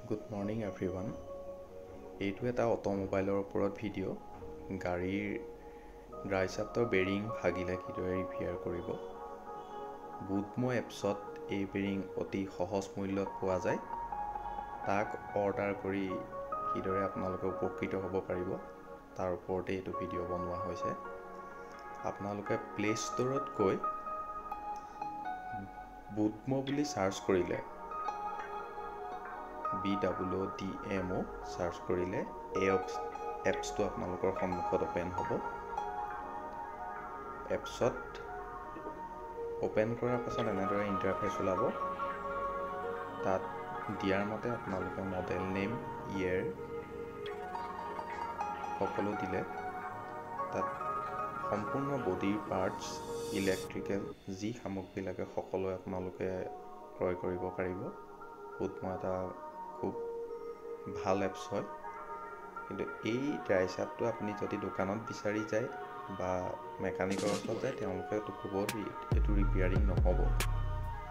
Good morning everyone. এইটো এটা অটোমোবাইলৰ ওপৰত ভিডিঅ'। গাড়ীৰ ড্ৰাইচাফ্টৰ বেৰিং ভাগিলে কিদৰে ৰিপেয়াৰ কৰিব। বুডমো এপছত এই বেৰিং অতি সহজ মূল্যত পোৱা যায়। তাক অৰ্ডাৰ কৰি কিদৰে আপোনালোকে উপকৃত হ'ব পাৰিব তাৰ ওপৰতে এইটো ভিডিঅ' বনোৱা হৈছে। আপোনালোকে প্লে ষ্টৰত গৈ বুডমো বুলি সাৰ্চ কৰিলে BWDMO সাৰ্চ কৰিলে এই এপছটো আপোনালোকৰ সন্মুখত ওপেন হ'ব। এপছত ওপেন কৰাৰ পাছত এনেদৰে ইণ্টাৰফেচ ওলাব। তাত দিয়াৰ মতে আপোনালোকে মডেল নেম, ইয়েৰ সকলো দিলে তাত সম্পূৰ্ণ বডিৰ পাৰ্টছ, ইলেক্ট্ৰিকেল যি সামগ্ৰী লাগে সকলো আপোনালোকে ক্ৰয় কৰিব পাৰিব। বুডমো এটা খুব ভাল এপছ হয়, কিন্তু এই ড্ৰাইচাফটো আপুনি যদি দোকানত বিচাৰি যায় বা মেকানিকৰ ওচৰত যায় তেওঁলোকে ক'ব এইটো ৰিপেয়াৰিং নহ'ব।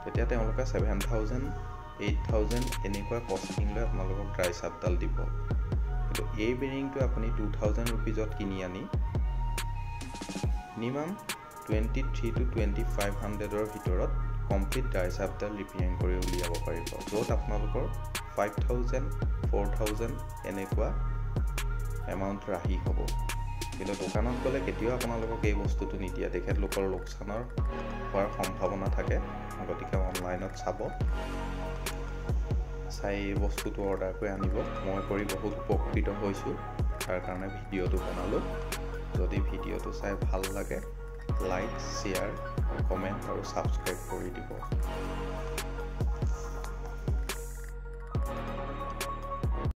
তেতিয়া তেওঁলোকে 7,000, 8,000 এনেকুৱা কষ্টিং লৈ আপোনালোকক ড্ৰাইচাফডাল দিব। কিন্তু এই বেৰিংটো আপুনি 2,000 ৰুপিজত কিনি আনি মিনিমাম 23 to 2,500ৰ ভিতৰত কমপ্লিট ড্ৰাইচাফডাল ৰিপেয়াৰিং কৰি উলিয়াব পাৰিব, য'ত আপোনালোকৰ 5,000, 4,000 এনেকুৱা এমাউণ্ট ৰাহি হ'ব। কিন্তু দোকানত গ'লে কেতিয়াও আপোনালোকক এই বস্তুটো নিদিয়ে, তেখেতলোকৰ লোকচানৰ হোৱাৰ সম্ভাৱনা থাকে। গতিকে অনলাইনত চাই এই বস্তুটো অৰ্ডাৰ কৰি আনিব। মই কৰি বহুত উপকৃত হৈছোঁ, তাৰ কাৰণে ভিডিঅ'টো বনালোঁ। যদি ভিডিঅ'টো চাই ভাল লাগে লাইক, শ্বেয়াৰ, কমেণ্ট আৰু ছাবস্ক্ৰাইব কৰি দিব।